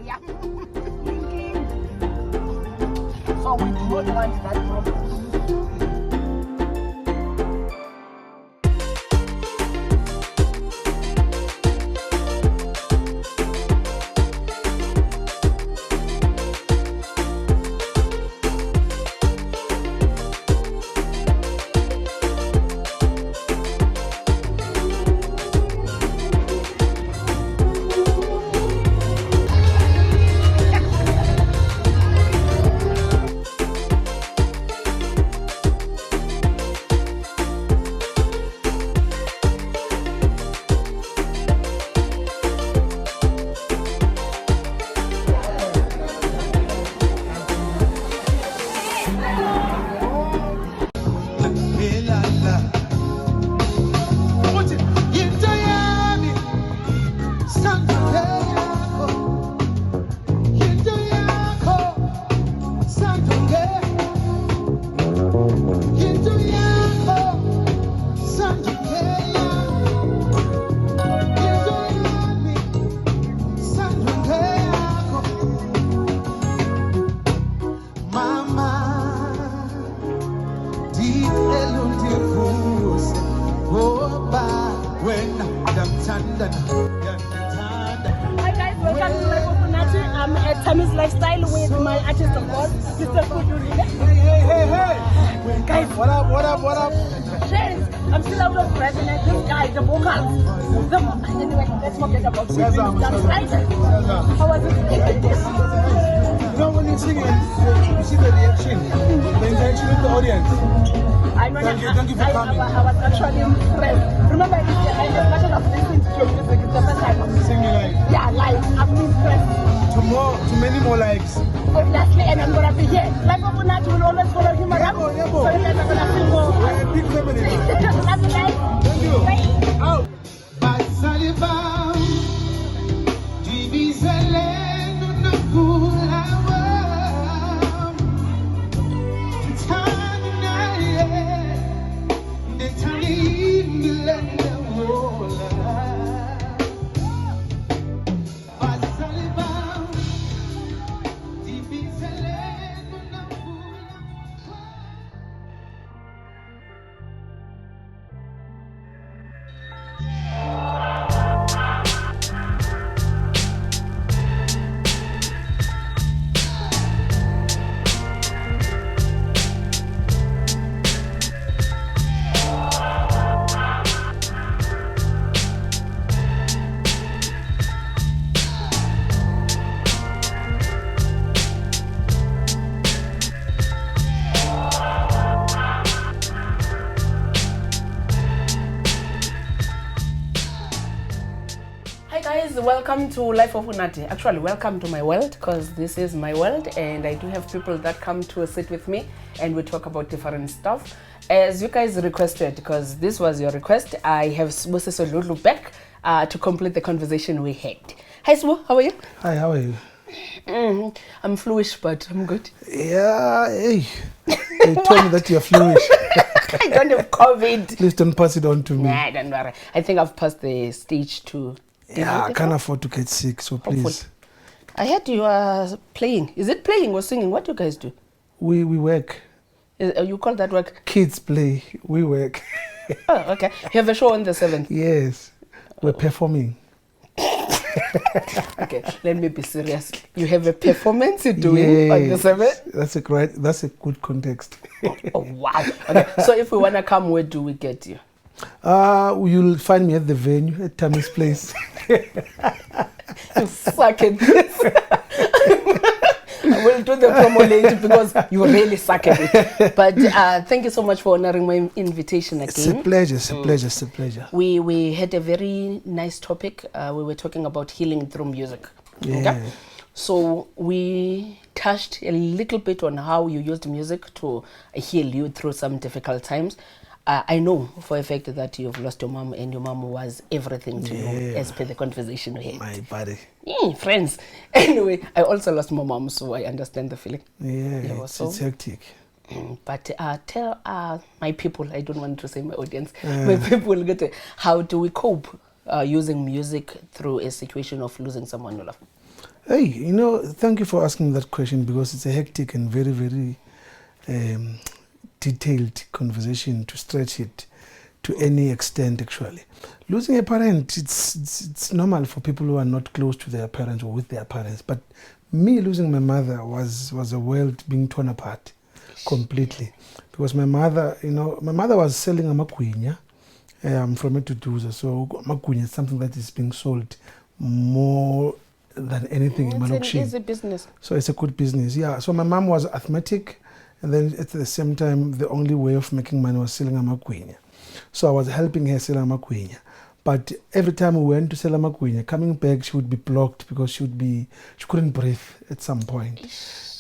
yeah. So we do not want that problem. Hi guys, welcome to Life of Unathi. I'm at Tammy's Lifestyle with my artist of course, Mr. Kuduri. Hey! Guys, What up? friends, I'm still out of breath and this guy, the vocals. Anyway, let's forget about it. I'm excited. How was it? You know when you sing it, you see the reaction, the interaction with the audience. Thank you for coming. I was actually impressed. Remember, I never have listened to your music. It's the first time I'm Singing live. Yeah, live. I'm impressed. To many more likes. Obviously, and I'm gonna be here. Life of Unathi will always follow him around. So you guys are gonna sing more. We're a big family now. Love you guys. Thank you. Bye. Out. Welcome to Life of Unathi. Actually, welcome to my world because this is my world and I do have people that come to sit with me and we talk about different stuff. As you guys requested, because this was your request, I have Sibusiso Dludlu back to complete the conversation we had. Hi Sibu, how are you? Hi, how are you? I'm fluish, but I'm good. Yeah, hey. They told me that you're fluish. I don't have COVID. Please don't pass it on to me. Nah, don't worry. I think I've passed the stage 2. Yeah, I can't afford to get sick, so please. Hopefully. I heard you are playing. Is it playing or singing? What do you guys do? We work. You call that work? Kids play, we work. Oh, okay. You have a show on the 7th? Yes, we're performing. Okay, let me be serious. You have a performance you're doing on the 7th? That's a good context. Oh, wow. Okay, so if we want to come, where do we get you? You'll find me at the venue at Tammy's place. You suck at this. I will do the promo later because you really suck at it. But thank you so much for honoring my invitation again. It's a pleasure. We had a very nice topic. We were talking about healing through music. Yeah. Okay? So we touched a little bit on how you used music to heal you through some difficult times. I know for a fact that you've lost your mom and your mom was everything to you as per the conversation we had. My body. Friends. Anyway, I also lost my mom, so I understand the feeling. Yeah, it's hectic. But tell my people, I don't want to say my audience, my people, how do we cope using music through a situation of losing someone you love? Hey, you know, thank you for asking that question because it's a hectic and very, very detailed conversation to stretch it to any extent. Actually, losing a parent, it's normal for people who are not close to their parents or with their parents. But me losing my mother was a world being torn apart completely, because my mother, you know, my mother was selling a makuinya from Etuduza. So makuinya is something that is being sold more than anything in Malokshi. It's an easy business. So it's a good business, yeah. So my mom was asthmatic, and then at the same time, the only way of making money was selling a makuinya. So I was helping her sell a makuinya. But every time we went to sell a makuinya, coming back, she would be blocked because she couldn't breathe at some point.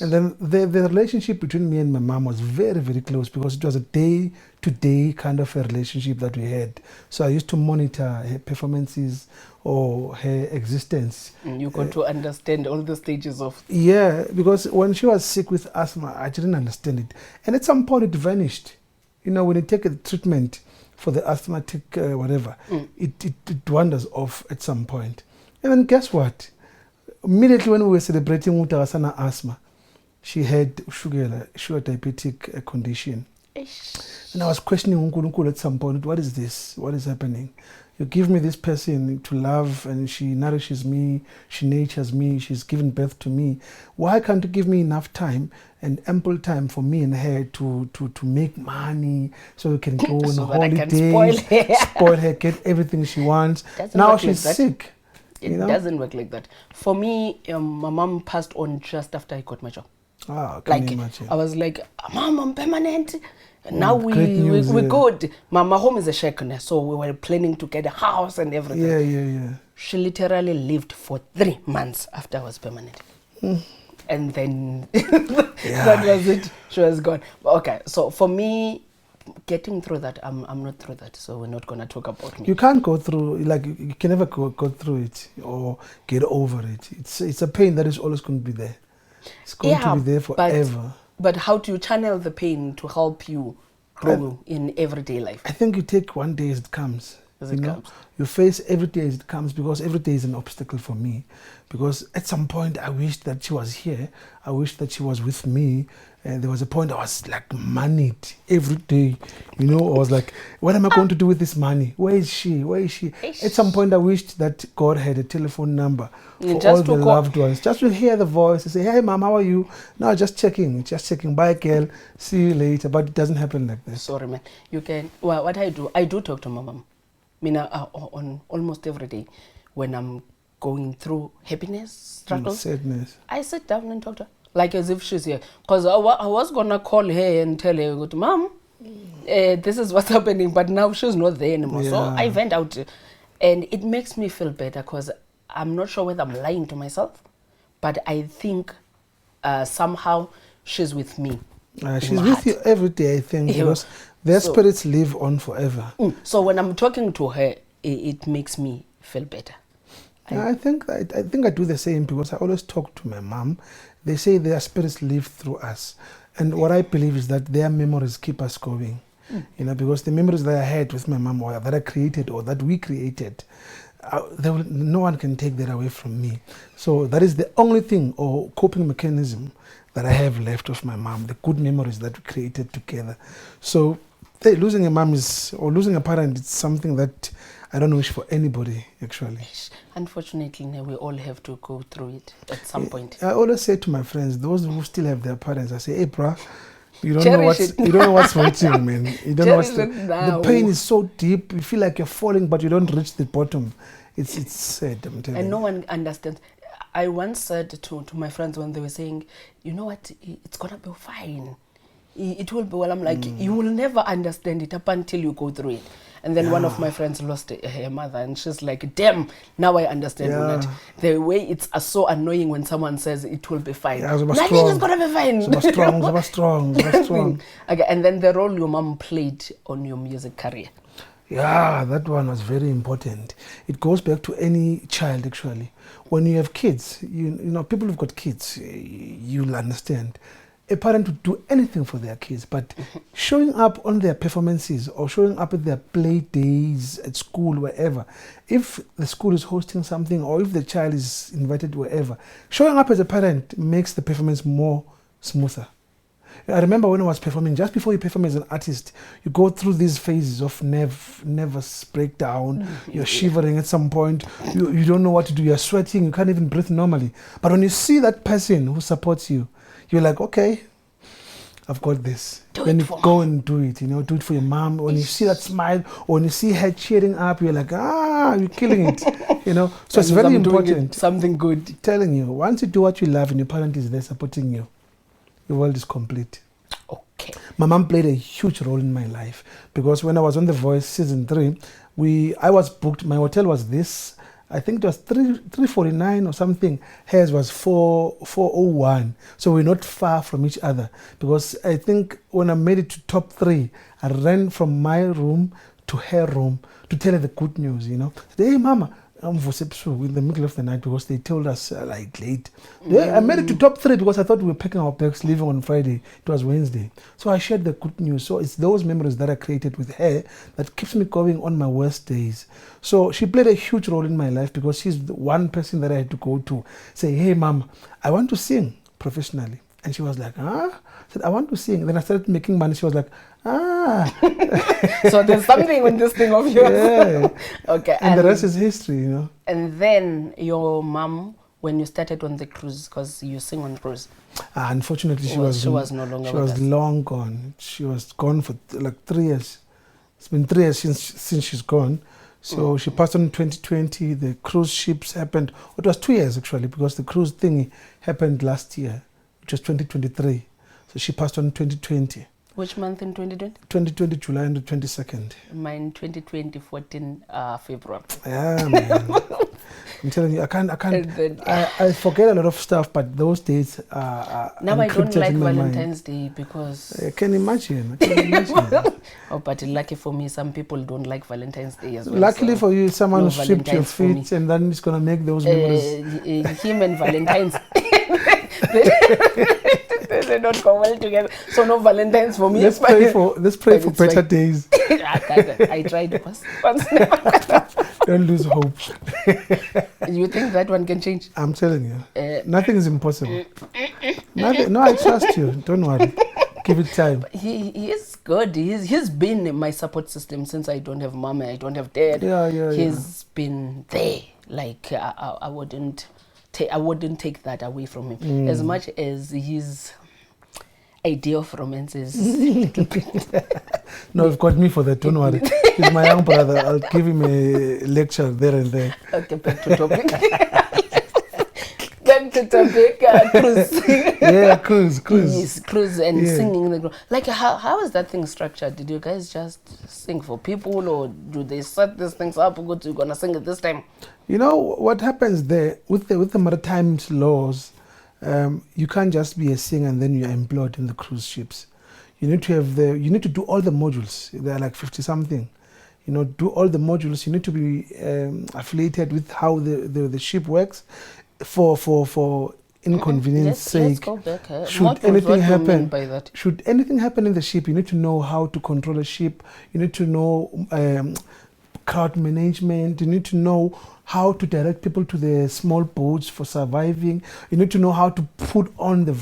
And then the relationship between me and my mom was very, very close because it was a day-to-day kind of a relationship that we had. So I used to monitor her performances or her existence. You got to understand all the stages of... Yeah, because when she was sick with asthma, I didn't understand it. And at some point it vanished. You know, when you take a treatment for the asthmatic whatever, it wanders off at some point. And then guess what? Immediately when we were celebrating Utarasana asthma, she had sugar diabetic condition. And I was questioning Unkulunkulu at some point, what is this? What is happening? You give me this person to love and she nourishes me, she nurtures me, she's given birth to me. Why can't you give me enough time and ample time for me and her to make money so we can go on So holidays, spoil her, get everything she wants. Now she's sick. It doesn't work like that. For me, my mom passed on just after I got my job. Ah, can you imagine? I was like, Mom, I'm permanent. Now we're good. My home is a shack, so we were planning to get a house and everything. Yeah. She literally lived for 3 months after I was permanent. And then that was it. She was gone. Okay, so for me, getting through that, I'm not through that, so we're not going to talk about me. You can't go through, like, you can never go through it or get over it. It's a pain that is always going to be there. It's going to be there forever. But how do you channel the pain to help you grow in everyday life? I think you take one day as it comes. You face every day as it comes, because every day is an obstacle for me. Because at some point I wished that she was here. I wished that she was with me. And there was a point I was like moneyed every day. You know, I was like, what am I going to do with this money? Where is she? Where is she? At some point I wished that God had a telephone number for all the loved ones. Just to hear the voice and say, hey mom, how are you? No, just checking. Bye girl. See you later. But it doesn't happen like this. Sorry man. You can, well, what I do talk to my mom. I mean, on almost every day when I'm going through happiness, struggles, sadness, I sit down and talk to her, like as if she's here. Because I was going to call her and tell her, Mom, this is what's happening, but now she's not there anymore. Yeah. So I went out, and it makes me feel better, because I'm not sure whether I'm lying to myself, but I think somehow she's with me. She's with you every day, I think, because their spirits live on forever. So when I'm talking to her, it makes me feel better. I think I do the same, because I always talk to my mom. They say their spirits live through us. And what I believe is that their memories keep us going. You know, because the memories that I had with my mom, or that I created, or that we created, no one can take that away from me. So that is the only thing, or coping mechanism, that I have left of my mom, the good memories that we created together. So losing a mom or losing a parent, it's something that I don't wish for anybody, actually. Unfortunately, we all have to go through it at some point. I always say to my friends, those who still have their parents, I say, hey, bruh, you don't know what's waiting, man. You don't know what's the pain is so deep. You feel like you're falling, but you don't reach the bottom. It's sad, I'm telling you. And no one understands. I once said to my friends when they were saying, you know what, it's going to be fine. It will be well. I'm like, you will never understand it up until you go through it. And then one of my friends lost her mother, and she's like, damn, now I understand that. The way it's so annoying when someone says it will be fine. Nothing is going to be fine. Strong. Okay, and then the role your mom played on your music career. Yeah, that one was very important. It goes back to any child, actually. When you have kids, you know, people who've got kids, you'll understand. a parent would do anything for their kids, but showing up on their performances or showing up at their play days at school, wherever, if the school is hosting something or if the child is invited wherever, showing up as a parent makes the performance more smoother. I remember when I was performing, just before you perform as an artist, you go through these phases of nervous breakdown. You're shivering at some point. You don't know what to do. You're sweating. You can't even breathe normally. But when you see that person who supports you, you're like, okay, I've got this. Then you go and do it, do it for your mom. When you see that smile, or when you see her cheering up, you're like, you're killing it, So it's very important. Something good. Telling you, once you do what you love and your parent is there supporting you, your world is complete. Okay. My mom played a huge role in my life because when I was on The Voice season 3, I was booked. My hotel was this. I think it was 349 or something. Hers was 401. So we're not far from each other. Because I think when I made it to top 3, I ran from my room to her room to tell her the good news. Hey, Mama, I'm in the middle of the night because they told us late. I made it to top 3 because I thought we were packing our bags leaving on Friday. It was Wednesday. So I shared the good news. So it's those memories that I created with her that keeps me going on my worst days. So she played a huge role in my life because she's the one person that I had to go to say, hey, Mom, I want to sing professionally. And she was like, I said, I want to sing. Then I started making money. She was like, So there's something with this thing of yours. Yeah. Okay. And the rest is history, And then your mom, when you started on the cruise, because you sing on cruise. Unfortunately, she was no longer She with was us. long gone. She was gone for like 3 years. It's been 3 years since she's gone. So she passed on in 2020. The cruise ships happened. It was 2 years actually, because the cruise thing happened last year, which was 2023. So she passed on in 2020. Which month in 2020? 2020, July and the 22nd. Mine 2020, 14 February. Yeah, man. I'm telling you, I forget a lot of stuff, but those dates are now I don't encrypted like in my Valentine's mind. Day because... I can imagine. Oh, but lucky for me, some people don't like Valentine's Day as well. Luckily for you, someone no stripped your Valentine's for me. feet and then it's going to make those memories. Him and Valentine's. They don't go well together. So no Valentine's for me. Let's pray for better fine. days. I tried once. Don't lose hope. You think that one can change? I'm telling you, nothing is impossible. Nothing. No, I trust you. Don't worry. Give it time. He is good. He's been my support system since I don't have mom and I don't have dad. He's been there. Like I wouldn't take that away from him. As much as his idea of romance is No, you've got me for that. Don't worry. He's my young brother. I'll give him a lecture there and there. Okay, back to topic. Back to topic. Cruise. Yeah, cruise. Yes, cruise and singing in the group. Like, how is that thing structured? Did you guys just sing for people, or do they set these things up? You're gonna sing it this time. You know what happens there with the maritime laws? You can't just be a singer and then you're employed in the cruise ships. You need to have you need to do all the modules. There are like 50 something. Do all the modules. You need to be affiliated with how the ship works. For inconvenience sake, let's go back. Should anything happen in the ship, you need to know how to control a ship. You need to know crowd management. You need to know how to direct people to the small boats for surviving. You need to know how to put on the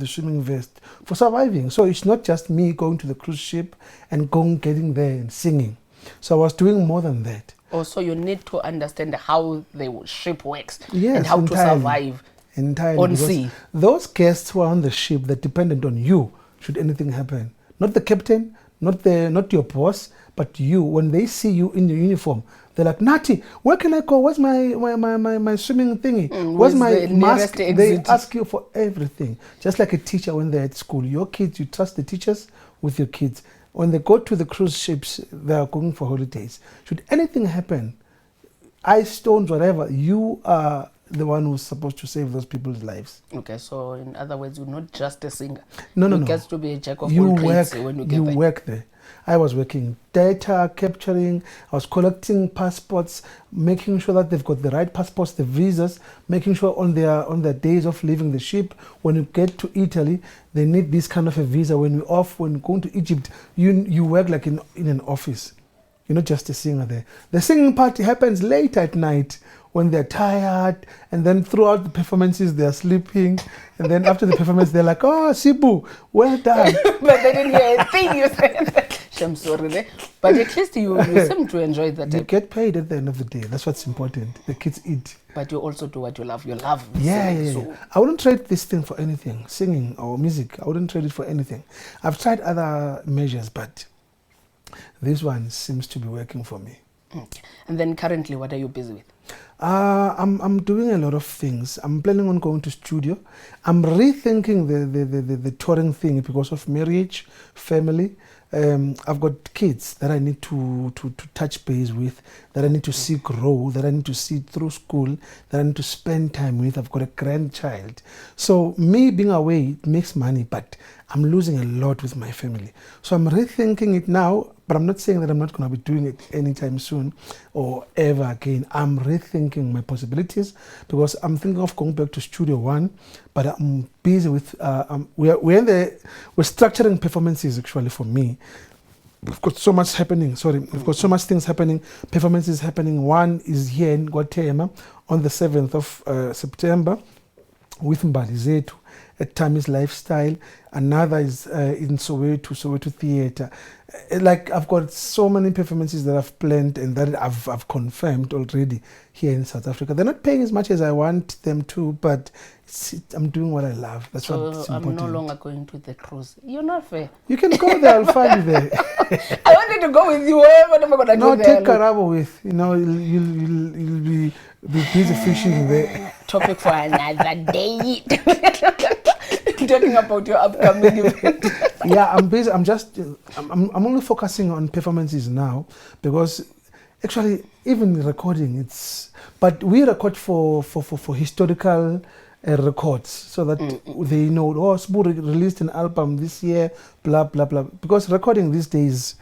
swimming vest for surviving. So it's not just me going to the cruise ship and getting there and singing. So I was doing more than that. Also, you need to understand how the ship works and how to survive on sea. Those guests who are on the ship, they're dependent on you should anything happen. Not the captain, not your boss, but you. When they see you in your uniform, they're like, Unathi, where can I go? Where's my swimming thingy? Where's my mask? They ask you for everything. Just like a teacher when they're at school. Your kids, you trust the teachers with your kids. When they go to the cruise ships, they are going for holidays. Should anything happen, ice stones, whatever, you are the one who's supposed to save those people's lives. Okay, so in other words, you're not just a singer. No. You get to be a jack of all trades when you get there. You work there. I was working data capturing, I was collecting passports, making sure that they've got the right passports, the visas, making sure on their days of leaving the ship, when you get to Italy, they need this kind of a visa. When you're off, when you're going to Egypt, you work like in an office. You're not just a singer there. The singing party happens late at night when they're tired, and then throughout the performances they're sleeping, and then after the performance they're like, "Oh, Sibu, well done." But they didn't hear a thing you said. I'm sorry there. But at least you seem to enjoy that. You get paid at the end of the day. That's what's important. The kids eat. But you also do what you love. You love Yeah. So I wouldn't trade this thing for anything. Singing or music, I wouldn't trade it for anything. I've tried other measures, but this one seems to be working for me. okay. And then currently, what are you busy with? I'm doing a lot of things. I'm planning on going to studio. I'm rethinking the touring thing because of marriage, family. I've got kids that I need to touch base with, that I need to see grow, that I need to see through school, that I need to spend time with. I've got a grandchild. So me being away, it makes money, but I'm losing a lot with my family. So I'm rethinking it now, but I'm not saying that I'm not going to be doing it anytime soon or ever again. I'm rethinking my possibilities because I'm thinking of going back to Studio One, but I'm busy with, we're structuring performances actually for me. We've got so much happening, we've got so much things happening, performances happening. One is here in Guatemala on the 7th of September with Mbali Zetu at Tammy's Lifestyle. Another is in Soweto Theatre. Like, I've got so many performances that I've planned and that I've confirmed already here in South Africa. They're not paying as much as I want them to, but I'm doing what I love. That's what's important. I'm no longer going to the cruise. You're not fair. You can go there, I'll find you there. I wanted to go with you. Wherever I'm going to go there. Take Karabo with. You'll be busy fishing there. Topic for another day. Talking about your upcoming event. Yeah, I'm busy. I'm only focusing on performances now because actually even recording but we record for historical records so that they know, oh, Sibu released an album this year, blah blah blah. Because recording these days,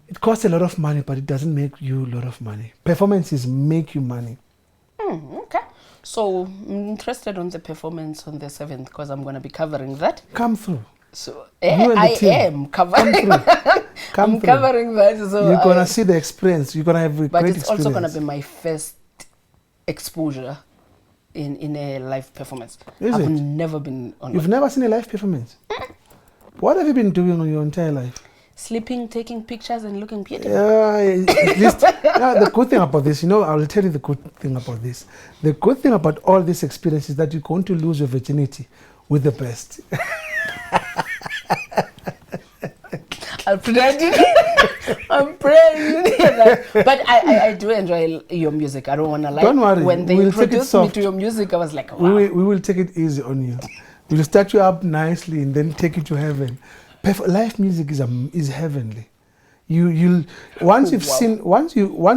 it costs a lot of money, but it doesn't make you a lot of money. Performances make you money. Okay. So I'm interested on the performance on the 7th because I'm going to be covering that. Come through. So I am covering. I'm covering that. So you're gonna see the experience. You're gonna have a but great it's experience. also gonna be my first exposure in a live performance. I've never been on. You've never seen a live performance? What have you been doing on your entire life? Sleeping, taking pictures, and looking beautiful. At least, the good thing about this, I'll tell you the good thing about this. The good thing about all this experience is that you're going to lose your virginity with the best. I'll pretend it. I'm praying. But I do enjoy your music. I don't want to lie. Don't worry. When they introduced me to your music, I was like, wow. We will take it easy on you. We'll start you up nicely and then take you to heaven. Live music is heavenly. Once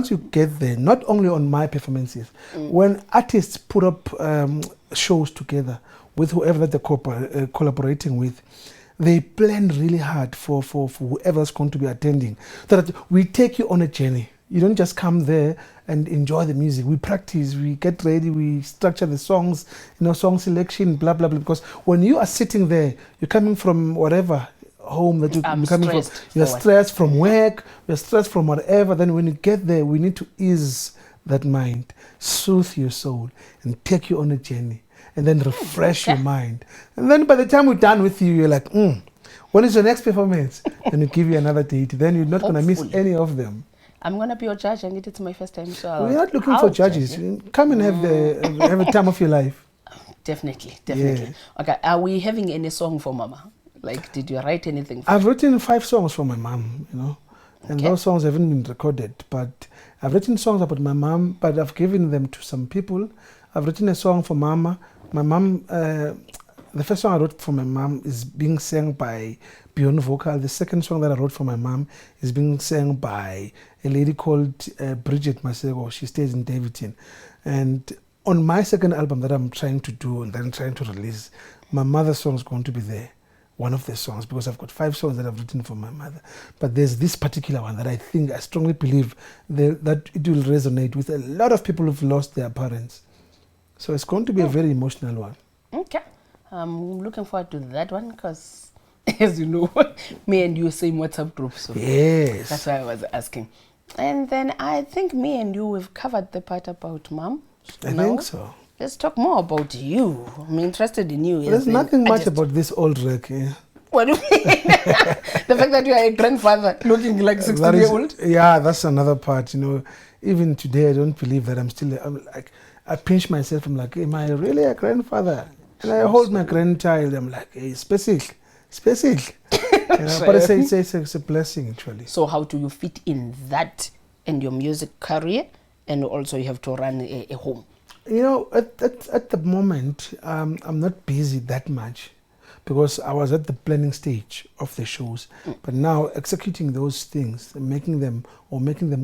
you get there, not only on my performances, when artists put up shows together with whoever that they're collaborating with, they plan really hard for whoever's going to be attending, so that we take you on a journey. You don't just come there and enjoy the music. We practice, we get ready, we structure the songs, song selection, blah blah blah. Because when you are sitting there, you're coming from whatever home that you're coming from. You're stressed from work, you're stressed from whatever. Then when you get there, we need to ease that mind, soothe your soul, and take you on a journey, and then refresh your mind. And then by the time we're done with you, you're like, when is your next performance? Then we give you another date. Then you're not going to miss any of them. I'm going to be your judge, and it's my first time. So we're not looking for judges. Come and have a time of your life. Definitely. Yeah. Okay, are we having any song for Mama? Like, did you write anything for I've written 5 songs for my mom, and those songs haven't been recorded. But I've written songs about my mom, but I've given them to some people. I've written a song for Mama. My mom, the first song I wrote for my mom is being sang by Beyond Vocal. The second song that I wrote for my mom is being sang by a lady called Bridget Masego. She stays in Davidson. And on my second album that I'm trying to do and then trying to release, my mother's song is going to be there. one of the songs, because I've got 5 songs that I've written for my mother. But there's this particular one that I strongly believe that it will resonate with a lot of people who've lost their parents. So it's going to be a very emotional one. Okay. I'm looking forward to that one because, as you know, me and you same WhatsApp group. So yes. That's why I was asking. And then I think me and you, we've covered the part about mom. I think so. Let's talk more about you. I'm interested in you. There's nothing much about this old wreck. Yeah. What do you mean? The fact that you are a grandfather looking like 60-year-old? Yeah, that's another part. You know, even today I don't believe that I'm like, I pinch myself. I'm like, am I really a grandfather? And I hold my grandchild. I'm like, hey, special. But it's a blessing, actually. So how do you fit in that and your music career? And also you have to run a home. You know, at the moment, I'm not busy that much because I was at the planning stage of the shows. But now executing those things, making them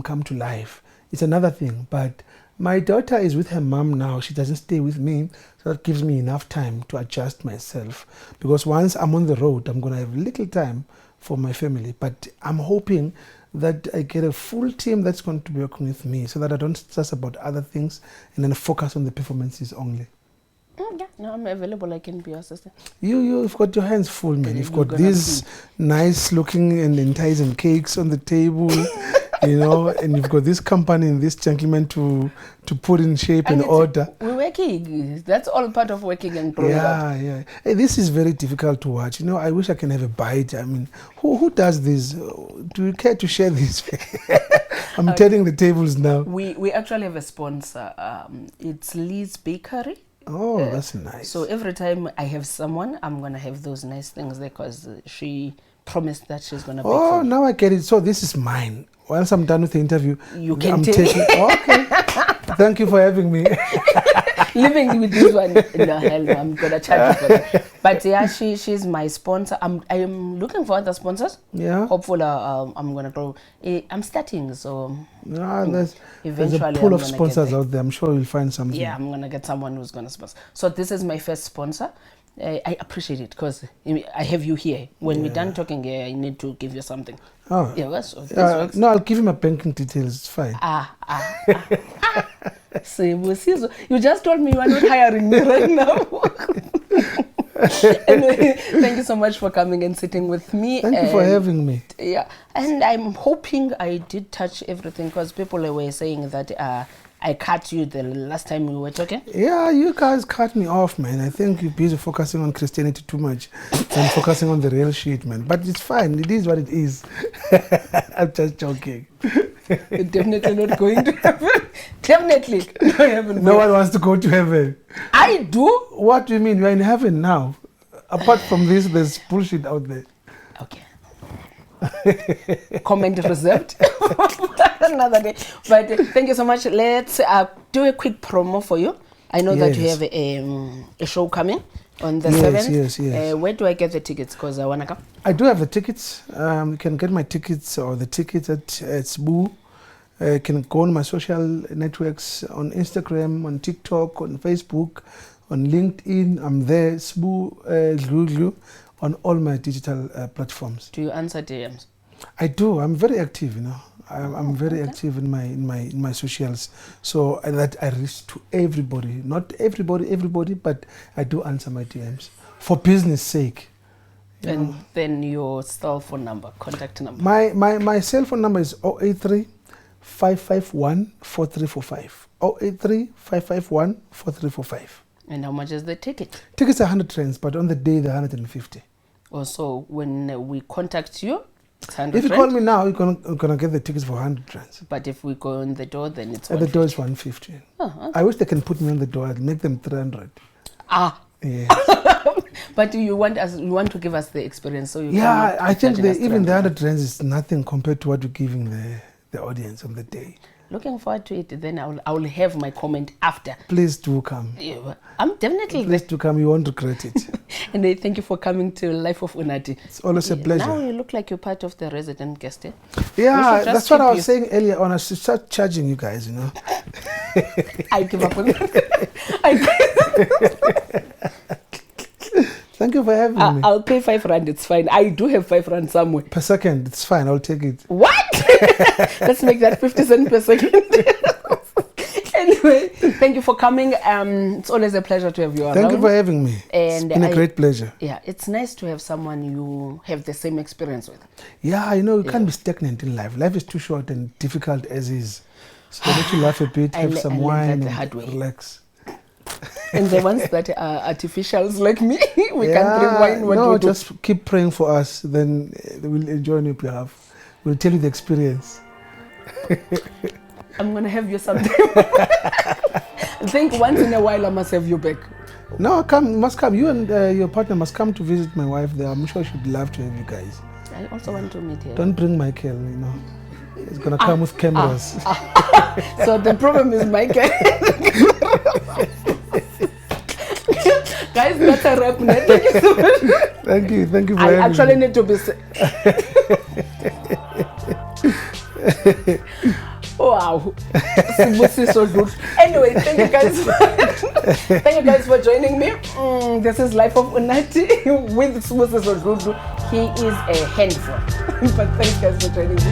come to life, it's another thing. But my daughter is with her mom now. She doesn't stay with me. So that gives me enough time to adjust myself. Because once I'm on the road, I'm going to have little time for my family. But I'm hoping that I get a full team that's going to be working with me so that I don't stress about other things and then focus on the performances only. Yeah, no, I'm available. I can be your assistant. You've got your hands full, man. You've got these nice looking and enticing cakes on the table, you know, and you've got this company and this gentleman to put in shape and order. We're working. That's all part of working and growing up. Yeah. Hey, this is very difficult to watch. You know, I wish I can have a bite. I mean, who does this? Do you care to share this? I'm turning the tables now. We actually have a sponsor. It's Lee's Bakery. Oh, that's nice. So every time I have someone, I'm going to have those nice things there because she promised that she's going to bake for me. Now I get it. So this is mine. Once I'm done with the interview, you can take it. Okay. Thank you for having me. Living with this one, no, hell no, I'm going to charge you for that. But yeah, she's my sponsor. I am looking for other sponsors. Yeah. Hopefully, I'm going to grow. I'm starting, so there's eventually a pool of sponsors out there. I'm sure you'll find something. Yeah, I'm going to get someone who's going to sponsor. So this is my first sponsor. I appreciate it because I have you here. When we're done talking here, I need to give you something. Oh. Yeah, so no, I'll give you my banking details. It's fine. Sibusiso, you just told me you are not hiring me right now. Anyway, thank you so much for coming and sitting with me. Thank you for having me. Yeah, and I'm hoping I did touch everything because people were saying that I cut you the last time we were talking. Yeah, you guys cut me off, man. I think you're busy focusing on Christianity too much and focusing on the real shit, man. But it's fine. It is what it is. I'm just joking. Definitely not going to heaven. Definitely not heaven. No one wants to go to heaven. I do? What do you mean? You're in heaven now. Apart from this, there's bullshit out there. Okay. Comment reserved. Another day. But thank you so much. Let's do a quick promo for you. I know that you have a show coming on the 7th. Yes. Where do I get the tickets? Because I want to come. I do have the tickets. You can get my tickets or the tickets at Sbu. You can go on my social networks on Instagram, on TikTok, on Facebook, on LinkedIn. I'm there, Sbu Dludlu, on all my digital platforms. Do you answer DMs? I do. I'm very active, you know. I'm very active in my socials, so that I reach to everybody. Not everybody, but I do answer my DMs for business sake. And then your cell phone number, contact number. My cell phone number is 083 551 4345. 083 551 4345. And how much is the ticket? Tickets are 100 rands, but on the day they're 150. Also, when we contact you, it's 100 If you call me now, you're gonna get the tickets for 100 rands. But if we go on the door, then it's at the door is 150. Oh, okay. I wish they can put me on the door and make them 300. Yes. But you want to give us the experience, so you I think even the 100 rands is nothing compared to what you're giving the audience on the day. Looking forward to it. Then I will have my comment after. Please do come. Yeah, I'm definitely. Please do come. You won't regret it. And thank you for coming to Life of Unathi. It's always a pleasure. Now you look like you're part of the resident guest. Yeah, that's what I was saying earlier on. I should start charging you guys, you know. I give up on that. Thank you for having me. I'll pay 5 rand. It's fine. I do have 5 rand somewhere. Per second, it's fine. I'll take it. What? Let's make that 50 cents per second. Anyway, thank you for coming. It's always a pleasure to have you around. Thank you for having me. And it's been a great pleasure. Yeah, it's nice to have someone you have the same experience with. Yeah, you can't be stagnant in life. Life is too short and difficult as is. So let you laugh a bit, have some wine, and relax. And the ones that are artificials like me, we can't drink wine. What do? Just keep praying for us. Then we'll enjoy on your behalf. We'll tell you the experience. I'm gonna have you sometime. I think once in a while I must have you back. No, must come. You and your partner must come to visit my wife there. I'm sure she'd love to have you guys. I also want to meet her. Don't bring Michael, He's gonna come with cameras. So the problem is Michael. Guys, that's a wrap. Thank you so much. Thank you for having me. I actually need to be wow. Sibusiso Dludlu. Anyway, thank you guys for joining me. This is Life of Unathi with Sibusiso Dludlu. He is a handful. But thanks guys for joining me.